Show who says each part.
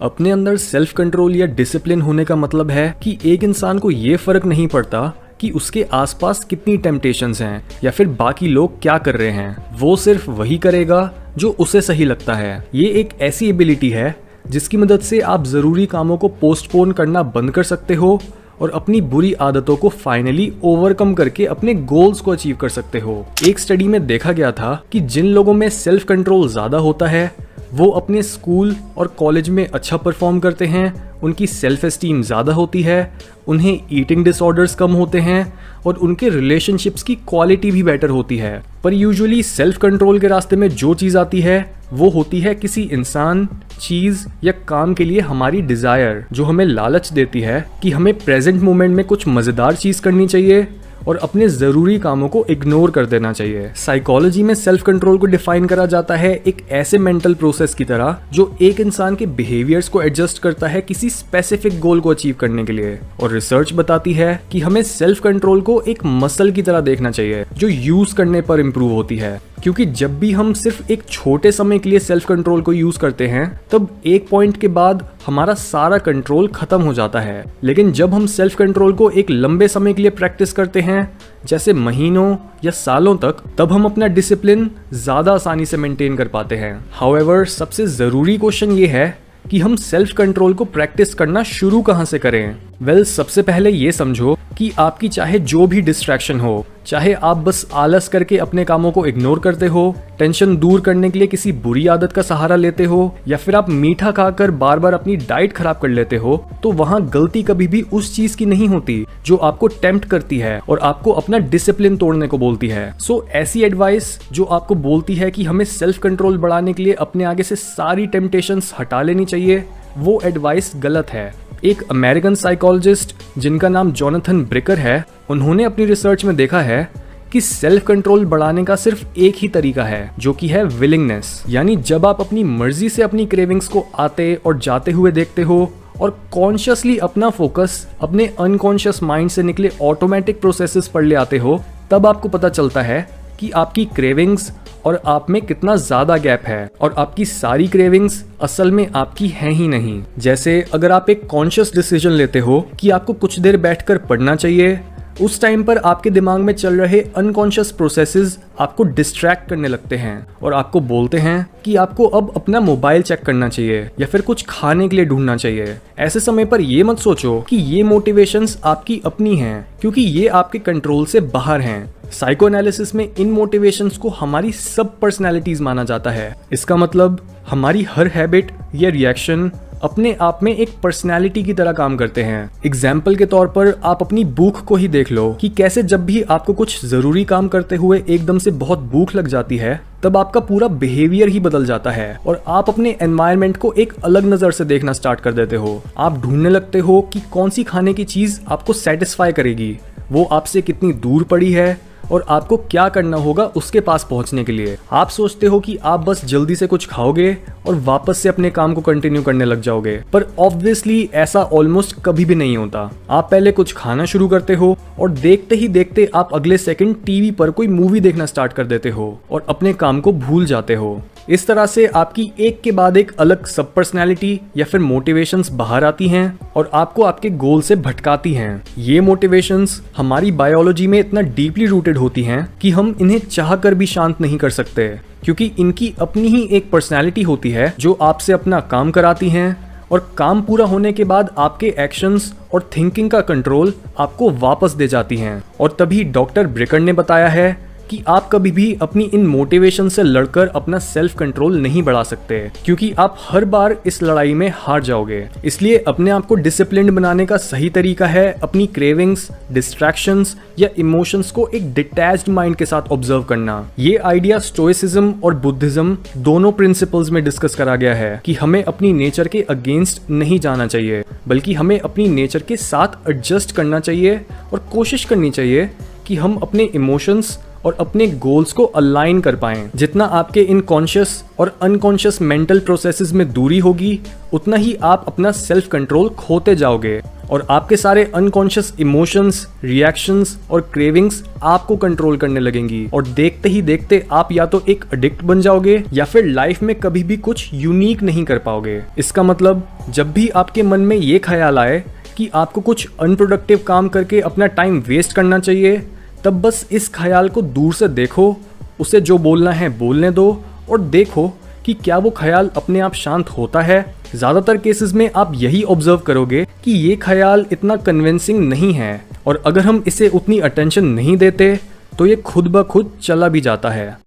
Speaker 1: अपने अंदर self control या डिसिप्लिन होने का मतलब है कि एक इंसान को ये फर्क नहीं पड़ता कि उसके आसपास कितनी टेम्पटेशंस हैं या फिर बाकी लोग क्या कर रहे हैं, वो सिर्फ वही करेगा जो उसे सही लगता है। ये एक ऐसी एबिलिटी है जिसकी मदद से आप ज़रूरी कामों को पोस्टपोन करना बंद कर सकते हो और अपनी बुरी आदतों को फाइनली ओवरकम करके अपने गोल्स को अचीव कर सकते हो। एक स्टडी में देखा गया था कि जिन लोगों में सेल्फ कंट्रोल ज़्यादा होता है वो अपने स्कूल और कॉलेज में अच्छा परफॉर्म करते हैं, उनकी सेल्फ एस्टीम ज़्यादा होती है, उन्हें ईटिंग डिसऑर्डर्स कम होते हैं और उनके रिलेशनशिप्स की क्वालिटी भी बेटर होती है। पर यूजुअली सेल्फ कंट्रोल के रास्ते में जो चीज़ आती है वो होती है किसी इंसान, चीज़ या काम के लिए हमारी डिज़ायर, जो हमें लालच देती है कि हमें प्रेजेंट मोमेंट में कुछ मज़ेदार चीज़ करनी चाहिए और अपने ज़रूरी कामों को इग्नोर कर देना चाहिए। साइकोलॉजी में सेल्फ कंट्रोल को डिफाइन करा जाता है एक ऐसे मेंटल प्रोसेस की तरह जो एक इंसान के बिहेवियर्स को एडजस्ट करता है किसी स्पेसिफिक गोल को अचीव करने के लिए। और रिसर्च बताती है कि हमें सेल्फ कंट्रोल को एक मसल की तरह देखना चाहिए जो यूज करने पर इंप्रूव होती है, क्योंकि जब भी हम सिर्फ एक छोटे समय के लिए सेल्फ कंट्रोल को यूज करते हैं तब एक पॉइंट के बाद हमारा सारा कंट्रोल खत्म हो जाता है। लेकिन जब हम सेल्फ कंट्रोल को एक लंबे समय के लिए प्रैक्टिस करते हैं, जैसे महीनों या सालों तक, तब हम अपना डिसिप्लिन ज्यादा आसानी से मेंटेन कर पाते हैं। हाउएवर, सबसे जरूरी क्वेश्चन ये है कि हम सेल्फ कंट्रोल को प्रैक्टिस करना शुरू कहाँ से करें। सबसे पहले ये समझो कि आपकी चाहे जो भी डिस्ट्रैक्शन हो, चाहे आप बस आलस करके अपने कामों को इग्नोर करते हो, टेंशन दूर करने के लिए किसी बुरी आदत का सहारा लेते हो, या फिर आप मीठा खाकर बार बार अपनी डाइट खराब कर लेते हो, तो वहाँ गलती कभी भी उस चीज की नहीं होती जो आपको टेम्प्ट करती है और आपको अपना डिसिप्लिन तोड़ने को बोलती है। सो ऐसी एडवाइस जो आपको बोलती है कि हमें सेल्फ कंट्रोल बढ़ाने के लिए अपने आगे से सारी टेम्पटेशंस हटा लेनी चाहिए, वो एडवाइस गलत है। एक अमेरिकन साइकोलॉजिस्ट जिनका नाम जोनाथन ब्रिकर है, उन्होंने अपनी रिसर्च में देखा है कि सेल्फ कंट्रोल बढ़ाने का सिर्फ एक ही तरीका है, जो कि है विलिंगनेस। यानी जब आप अपनी मर्जी से अपनी क्रेविंग्स को आते और जाते हुए देखते हो और कॉन्शियसली अपना फोकस अपने अनकॉन्शियस माइंड से निकले ऑटोमेटिक प्रोसेसेस पर ले आते हो, तब आपको पता चलता है कि आपकी क्रेविंग्स और आप में कितना ज्यादा गैप है और आपकी सारी क्रेविंग्स असल में आपकी हैं ही नहीं। जैसे अगर आप एक कॉन्शियस डिसीजन लेते हो कि आपको कुछ देर बैठकर पढ़ना चाहिए, उस टाइम पर आपके दिमाग में चल रहे अनकॉन्शियस प्रोसेसेस आपको डिस्ट्रैक्ट करने लगते हैं और आपको बोलते हैं कि आपको अब अपना मोबाइल चेक करना चाहिए या फिर कुछ खाने के लिए ढूंढना चाहिए। ऐसे समय पर ये मत सोचो कि ये मोटिवेशंस आपकी अपनी हैं, क्योंकि ये आपके कंट्रोल से बाहर हैं। साइको एनालिसिस में इन मोटिवेशंस को हमारी सब पर्सनैलिटीज माना जाता है। इसका मतलब हमारी हर हैबिट या रिएक्शन अपने आप में एक पर्सनैलिटी की तरह काम करते हैं। एग्जाम्पल के तौर पर आप अपनी भूख को ही देख लो कि कैसे जब भी आपको कुछ जरूरी काम करते हुए एकदम से बहुत भूख लग जाती है, तब आपका पूरा बिहेवियर ही बदल जाता है और आप अपने एनवायरनमेंट को एक अलग नजर से देखना स्टार्ट कर देते हो। आप ढूंढने लगते हो कि कौन सी खाने की चीज आपको सेटिस्फाई करेगी, वो आपसे कितनी दूर पड़ी है और आपको क्या करना होगा उसके पास पहुंचने के लिए। आप सोचते हो कि आप बस जल्दी से कुछ खाओगे और वापस से अपने काम को कंटिन्यू करने लग जाओगे, पर ऑब्वियसली ऐसा ऑलमोस्ट कभी भी नहीं होता। आप पहले कुछ खाना शुरू करते हो और देखते ही देखते आप अगले सेकंड टीवी पर कोई मूवी देखना स्टार्ट कर देते हो और अपने काम को भूल जाते हो। इस तरह से आपकी एक के बाद एक अलग सब पर्सनैलिटी या फिर मोटिवेशंस बाहर आती हैं और आपको आपके गोल से भटकाती हैं। ये मोटिवेशंस हमारी बायोलॉजी में इतना डीपली रूटेड होती हैं कि हम इन्हें चाह कर भी शांत नहीं कर सकते, क्योंकि इनकी अपनी ही एक पर्सनैलिटी होती है जो आपसे अपना काम कराती हैं और काम पूरा होने के बाद आपके एक्शंस और थिंकिंग का कंट्रोल आपको वापस दे जाती हैं। और तभी डॉक्टर ब्रिकर ने बताया है कि आप कभी भी अपनी इन मोटिवेशन से लड़कर अपना सेल्फ कंट्रोल नहीं बढ़ा सकते, क्योंकि आप हर बार इस लड़ाई में हार जाओगे। इसलिए अपने आप को डिसिप्लिन्ड बनाने का सही तरीका है अपनी क्रेविंग्स, डिस्ट्रैक्शंस या इमोशंस को एक डिटैच्ड माइंड के साथ ऑब्जर्व करना। ये आइडिया स्टोइसिज्म और बुद्धिज्म दोनों प्रिंसिपल्स में डिस्कस करा गया है कि हमें अपनी नेचर के अगेंस्ट नहीं जाना चाहिए, बल्कि हमें अपनी नेचर के साथ एडजस्ट करना चाहिए और कोशिश करनी चाहिए कि हम अपने इमोशंस और अपने गोल्स को अलाइन कर पाएं। जितना आपके इनकॉन्शियस और अनकॉन्शियस मेंटल प्रोसेसेस में दूरी होगी, उतना ही आप अपना सेल्फ कंट्रोल खोते जाओगे और आपके सारे अनकॉन्शियस इमोशंस, रिएक्शंस और क्रेविंग्स आपको कंट्रोल करने लगेंगी और देखते ही देखते आप या तो एक एडिक्ट बन जाओगे या फिर लाइफ में कभी भी कुछ यूनिक नहीं कर पाओगे। इसका मतलब जब भी आपके मन में ये ख्याल आए कि आपको कुछ अनप्रोडक्टिव काम करके अपना टाइम वेस्ट करना चाहिए, तब बस इस ख्याल को दूर से देखो, उसे जो बोलना है बोलने दो और देखो कि क्या वो ख्याल अपने आप शांत होता है। ज़्यादातर केसेस में आप यही ऑब्जर्व करोगे कि ये ख्याल इतना कन्विंसिंग नहीं है और अगर हम इसे उतनी अटेंशन नहीं देते तो ये खुद ब खुद चला भी जाता है।